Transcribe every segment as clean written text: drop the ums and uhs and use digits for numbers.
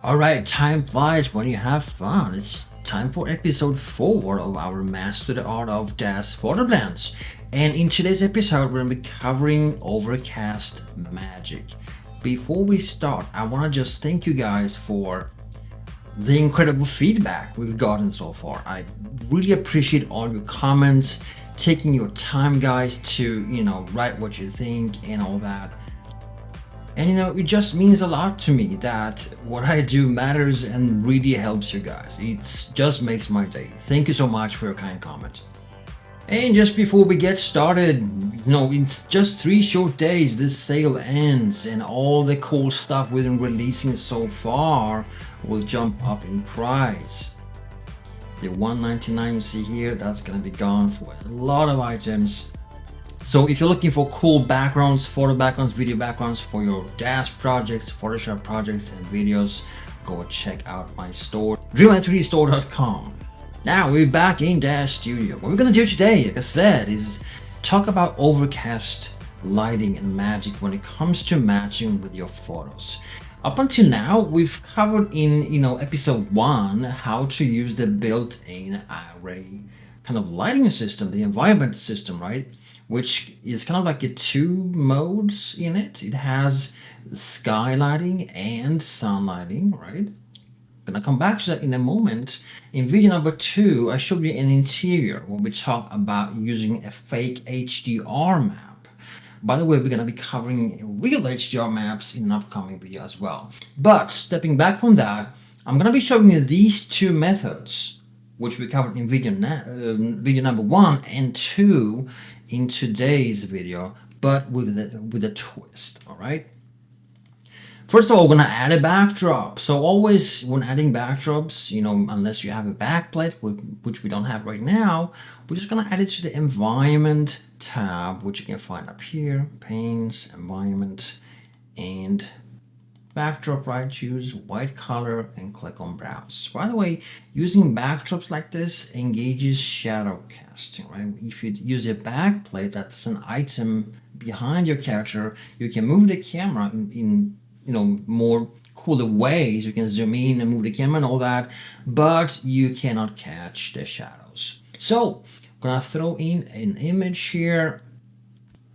Alright, time flies when you have fun. It's time for episode 4 of our Master the Art of DAZ photo blends. And in today's episode, we're going to be covering Overcast magic. Before we start, I want to just thank you guys for the incredible feedback we've gotten so far. I really appreciate all your comments, taking your time, guys, to, write what you think and all that. And it just means a lot to me that what I do matters and really helps you guys. It just makes my day. Thank you so much for your kind comment. And just before we get started, in just 3 short days this sale ends and all the cool stuff we've been releasing so far will jump up in price. The $199 you see here, that's gonna be gone for a lot of items. So if you're looking for cool backgrounds, photo backgrounds, video backgrounds for your DAZ projects, Photoshop projects and videos, go check out my store, dreamline3dstore.com. Now we're back in DAZ Studio. What we're gonna do today, like I said, is talk about overcast lighting and magic when it comes to matching with your photos. Up until now, we've covered in episode 1 how to use the built-in array kind of lighting system, the environment system, right? Which is kind of like a 2 modes in it. It has sky lighting and sun lighting, right? Gonna come back to that in a moment. In video number 2, I showed you an interior where we talk about using a fake HDR map. By the way, we're gonna be covering real HDR maps in an upcoming video as well. But stepping back from that, I'm gonna be showing you these 2 methods, which we covered in video number 1 and 2 in today's video, but with a twist. All right. First of all, we're gonna add a backdrop. So always when adding backdrops, unless you have a backplate, which we don't have right now, we're just gonna add it to the environment tab, which you can find up here, panes, environment, and backdrop, right? Choose white color and click on browse. By the way, using backdrops like this engages shadow casting, right? If you use a backplate, that's an item behind your character, you can move the camera in more cooler ways. You can zoom in and move the camera and all that, but you cannot catch the shadows. So I'm gonna throw in an image here,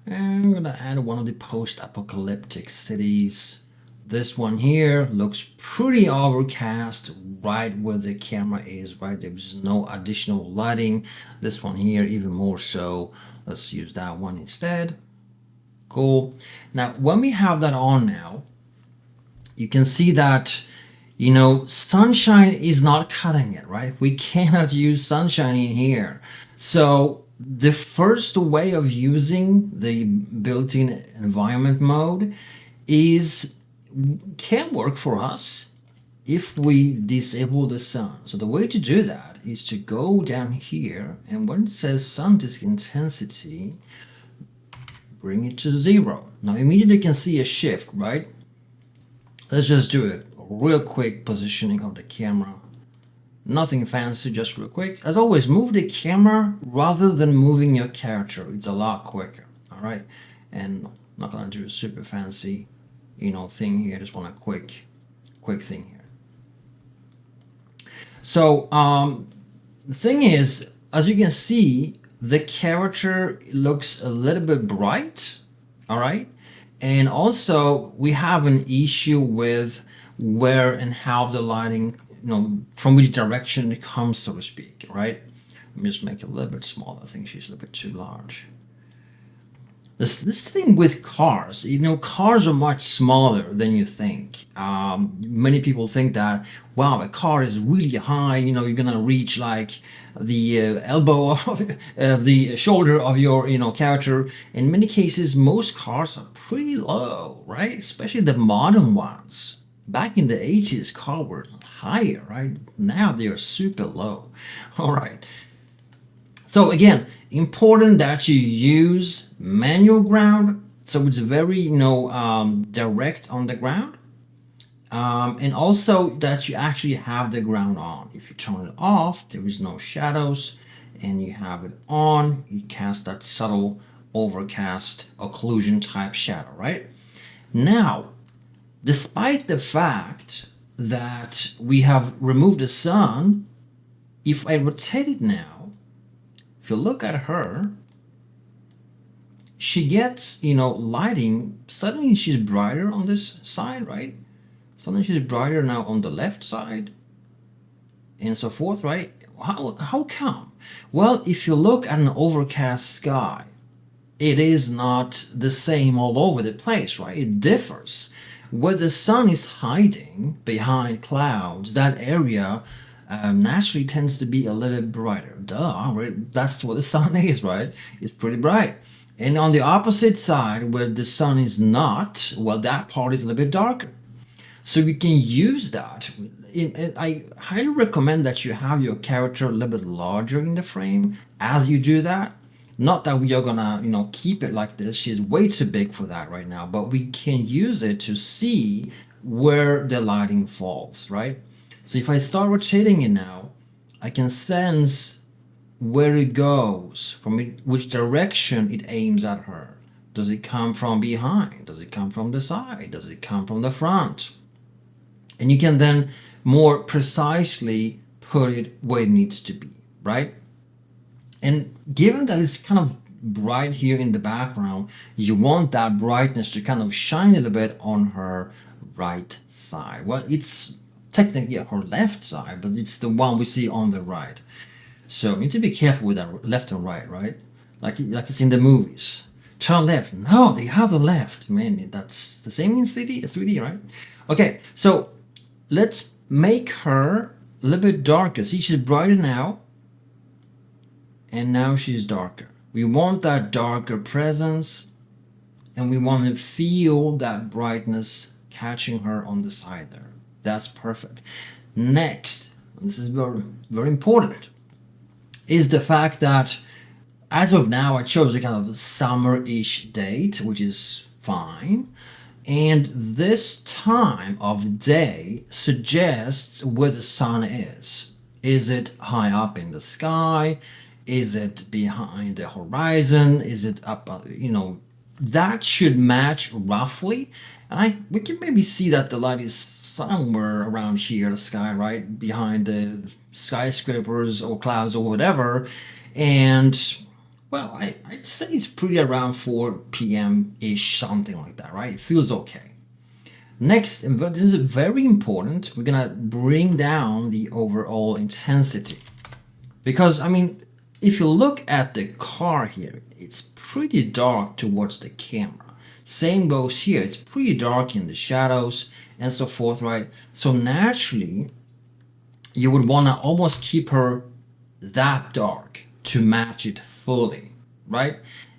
and I'm gonna add one of the post-apocalyptic cities. This one here looks pretty overcast right where the camera is, right? There's no additional lighting. This one here even more so. Let's use that one instead. Cool. Now when we have that on now, you can see that sunshine is not cutting it, right? We cannot use sunshine in here. So the first way of using the built-in environment mode can work for us if we disable the sun. So the way to do that is to go down here, and when it says sun disk intensity, bring it to 0. Now immediately you can see a shift, right? Let's just do a real quick positioning of the camera. Nothing fancy, just real quick. As always, move the camera rather than moving your character. It's a lot quicker, all right? And I'm not gonna do a super fancy thing here. I just want a quick thing here. So the thing is, as you can see, the character looks a little bit bright, all right? And also we have an issue with where and how the lighting, from which direction it comes, so to speak, right? Let me just make it a little bit smaller. I think she's a little bit too large. This thing with cars, cars are much smaller than you think. Many people think that, wow, a car is really high, you're gonna reach like the elbow of the shoulder of your character. In many cases, most cars are pretty low, right? Especially the modern ones. Back in the 80s, cars were higher, right? Now they are super low. All right. So again, important that you use manual ground, so it's very direct on the ground, and also that you actually have the ground on. If you turn it off, there is no shadows, and you have it on, you cast that subtle overcast occlusion type shadow, right? Now, despite the fact that we have removed the sun, if I rotate it now, if you look at her, she gets, lighting. Suddenly she's brighter on this side, right? Suddenly she's brighter now on the left side, and so forth, right? How come? Well, if you look at an overcast sky, it is not the same all over the place, right? It differs. Where the sun is hiding behind clouds, that area naturally tends to be a little brighter. Duh, right? That's what the sun is, right? It's pretty bright. And on the opposite side, where the sun is not, well, that part is a little bit darker. So you can use that. I highly recommend that you have your character a little bit larger in the frame as you do that. Not that we are gonna, keep it like this. She's way too big for that right now, but we can use it to see where the lighting falls, right? So if I start rotating it now, I can sense where it goes, from which direction it aims at her. Does it come from behind? Does it come from the side? Does it come from the front? And you can then more precisely put it where it needs to be, right? And given that it's kind of bright here in the background, you want that brightness to kind of shine a little bit on her right side. Well, it's technically her left side, but it's the one we see on the right. So you need to be careful with that left and right, right? Like it's in the movies. Turn left. No, they have the left. Man, that's the same in 3D, right? Okay, so let's make her a little bit darker. See, she's brighter now. And now she's darker. We want that darker presence, and we want to feel that brightness catching her on the side there. That's perfect. Next, and this is very, very important, is the fact that as of now I chose a kind of summer-ish date, which is fine. And this time of day suggests where the sun is. Is it high up in the sky? Is it behind the horizon? Is it up, that should match roughly. And we can maybe see that the light is somewhere around here, the sky, right? Behind the skyscrapers or clouds or whatever. And, well, I'd say it's pretty around 4 p.m.-ish, something like that, right? It feels okay. Next, and this is very important, we're gonna bring down the overall intensity. Because, if you look at the car here, it's pretty dark towards the camera. Same goes here, it's pretty dark in the shadows and so forth, right? So naturally, you would want to almost keep her that dark to match it fully, right?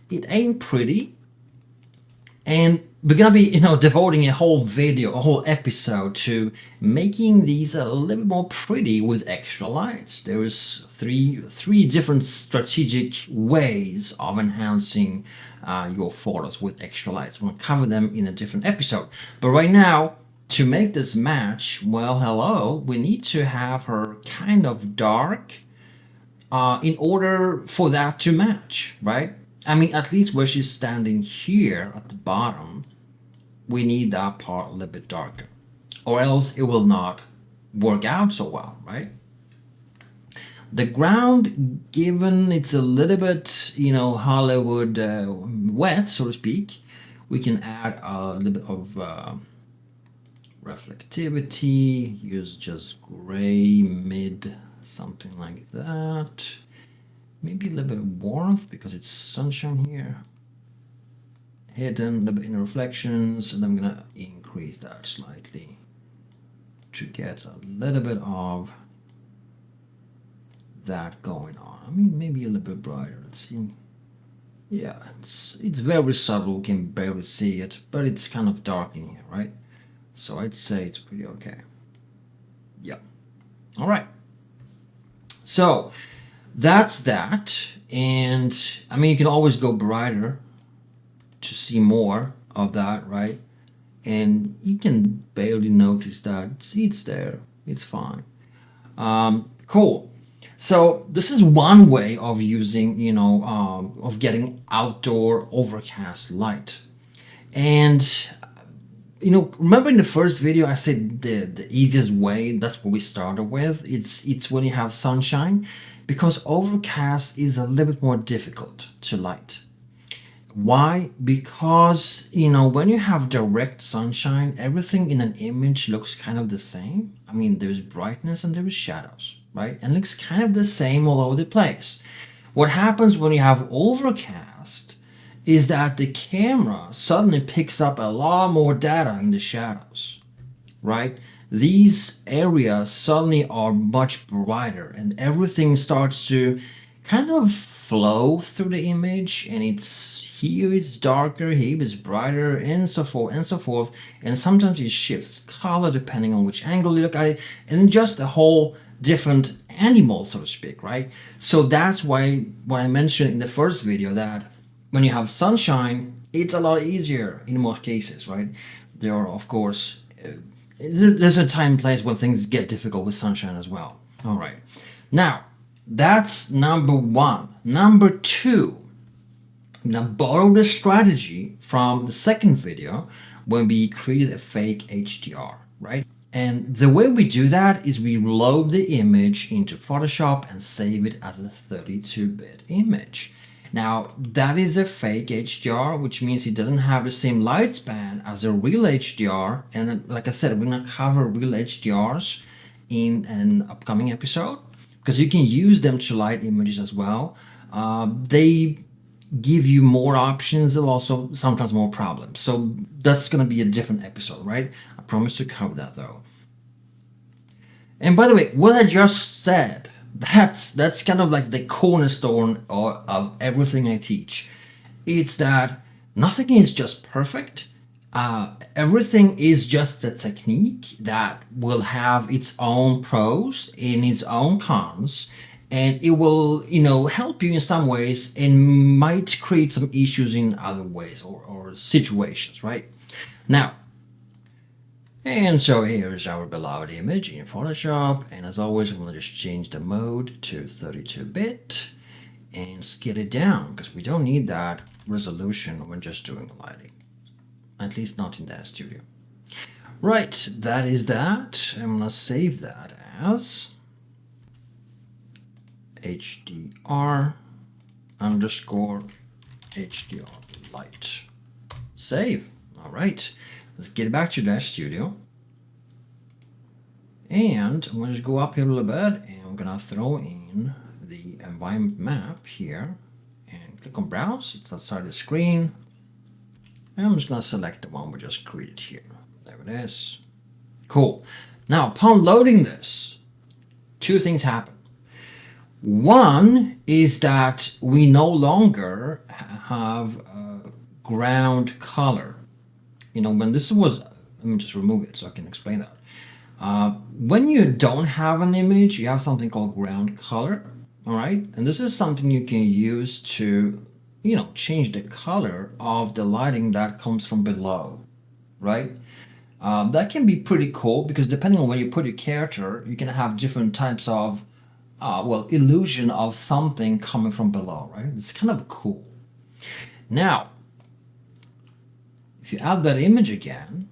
It ain't pretty. And we're gonna be, devoting a whole video, a whole episode to making these a little more pretty with extra lights. There's three different strategic ways of enhancing your photos with extra lights. We'll cover them in a different episode. But right now, to make this match, well, hello, we need to have her kind of dark in order for that to match, right? At least where she's standing here at the bottom, we need that part a little bit darker, or else it will not work out so well, right? The ground, given it's a little bit, Hollywood wet, so to speak, we can add a little bit of reflectivity, use just gray, mid, something like that. Maybe a little bit of warmth because it's sunshine here. Hidden, a little bit in reflections, and I'm gonna increase that slightly to get a little bit of that going on. Maybe a little bit brighter. Let's see. Yeah, it's very subtle. We can barely see it, but it's kind of dark in here, right? So I'd say it's pretty okay. Yeah. All right. So that's that. And you can always go brighter to see more of that, right? And you can barely notice that. See, it's there. It's fine. Cool. So this is one way of using, of getting outdoor overcast light. And remember in the first video I said the easiest way, that's what we started with. It's when you have sunshine, because overcast is a little bit more difficult to light. Why? Because when you have direct sunshine, everything in an image looks kind of the same. I mean, there's brightness and there's shadows, right? And looks kind of the same all over the place. What happens when you have overcast is that the camera suddenly picks up a lot more data in the shadows, right? These areas suddenly are much brighter and everything starts to kind of flow through the image, and here it's darker, here it's brighter, and so forth and so forth. And sometimes it shifts color depending on which angle you look at it, and just a whole different animal, so to speak, right? So that's why what I mentioned in the first video, that when you have sunshine, it's a lot easier in most cases, right? There are, of course, there's a time and place when things get difficult with sunshine as well. All right. Now, that's number one. Number two, I'm gonna borrow the strategy from the second video when we created a fake HDR, right? And the way we do that is we load the image into Photoshop and save it as a 32-bit image. Now, that is a fake HDR, which means it doesn't have the same lifespan as a real HDR. And like I said, we're gonna cover real HDRs in an upcoming episode, because you can use them to light images as well. They give you more options and also sometimes more problems. So that's going to be a different episode, right? I promise to cover that though. And by the way, what I just said, that's kind of like the cornerstone of everything I teach. It's that nothing is just perfect. Everything is just a technique that will have its own pros and its own cons, and it will help you in some ways and might create some issues in other ways or situations, right? Now, and so here's our beloved image in Photoshop, and as always I'm going to just change the mode to 32-bit and scale it down, because we don't need that resolution when just doing the lighting, at least not in DAZ Studio. Right, that is that. I'm gonna save that as HDR underscore HDR light. Save. All right, let's get back to DAZ Studio. And I'm gonna just go up here a little bit, and I'm gonna throw in the environment map here and click on browse. It's outside the screen. And I'm just gonna select the one we just created here. There it is. Cool. Now, upon loading this, two things happen. One is that we no longer have a ground color. When this was, let me just remove it so I can explain that. When you don't have an image, you have something called ground color, all right? And this is something you can use to, change the color of the lighting that comes from below, right? That can be pretty cool, because depending on where you put your character, you can have different types of illusion of something coming from below, right? It's kind of cool. Now, if you add that image again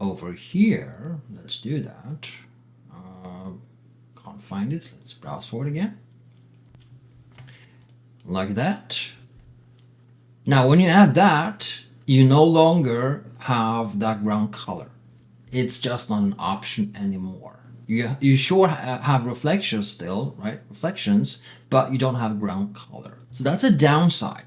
over here, let's do that. Can't find it. Let's browse for it again. Like that. Now, when you add that, you no longer have that ground color. It's just not an option anymore. You sure have reflections still, right? Reflections, but you don't have ground color. So that's a downside.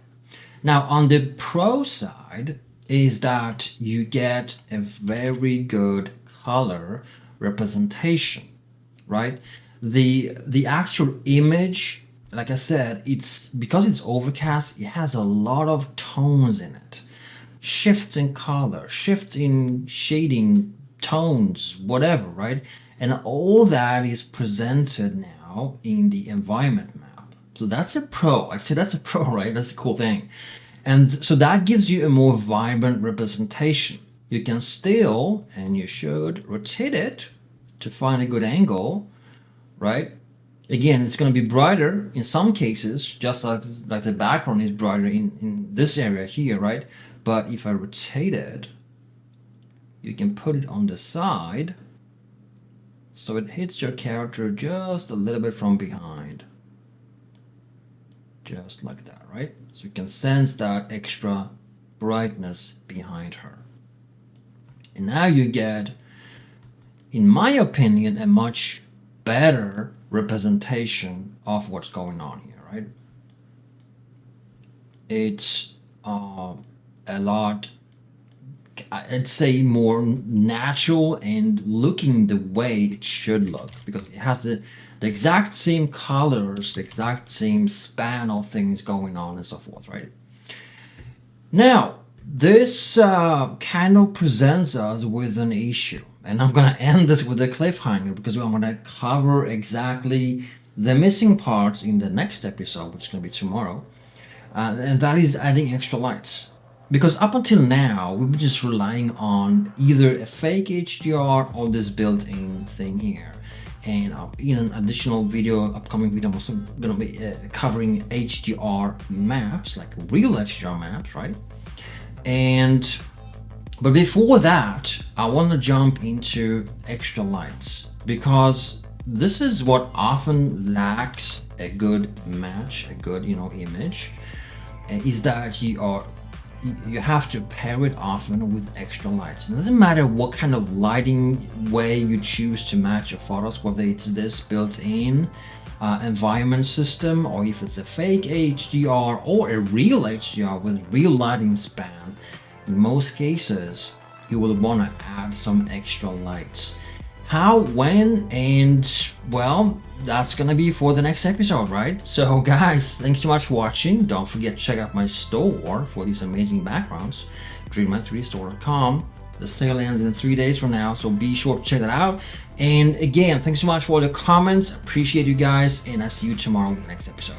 Now, on the pro side is that you get a very good color representation, right? The actual image, like I said, because it's overcast, it has a lot of tones in it. Shifts in color, shifts in shading, tones, whatever, right? And all that is presented now in the environment map. So that's a pro. I'd say that's a pro, right? That's a cool thing. And so that gives you a more vibrant representation. You can still, and you should, rotate it to find a good angle, right? Again, it's going to be brighter in some cases, just like the background is brighter in this area here, right? But if I rotate it, you can put it on the side so it hits your character just a little bit from behind. Just like that, right? So you can sense that extra brightness behind her. And now you get, in my opinion, a much better representation of what's going on here, right? It's a lot, I'd say, more natural and looking the way it should look, because it has the exact same colors, the exact same span of things going on and so forth, right? Now, this kind of presents us with an issue, and I'm gonna end this with a cliffhanger because I'm gonna cover exactly the missing parts in the next episode, which is gonna be tomorrow, and that is adding extra lights. Because up until now, we were just relying on either a fake HDR or this built-in thing here. And in an additional video, upcoming video, I'm also gonna be covering HDR maps, like real HDR maps, right? But before that, I want to jump into extra lights, because this is what often lacks a good match, a good image, is that you have to pair it often with extra lights. It doesn't matter what kind of lighting way you choose to match your photos, whether it's this built-in environment system, or if it's a fake HDR or a real HDR with real lighting span. In most cases, you will want to add some extra lights. How, when, and well, that's gonna be for the next episode, right? So guys, thanks so much for watching. Don't forget to check out my store for these amazing backgrounds, dreamlight3store.com. The sale ends in 3 days from now, so be sure to check that out. And again, thanks so much for all the comments. Appreciate you guys, and I'll see you tomorrow with the next episode.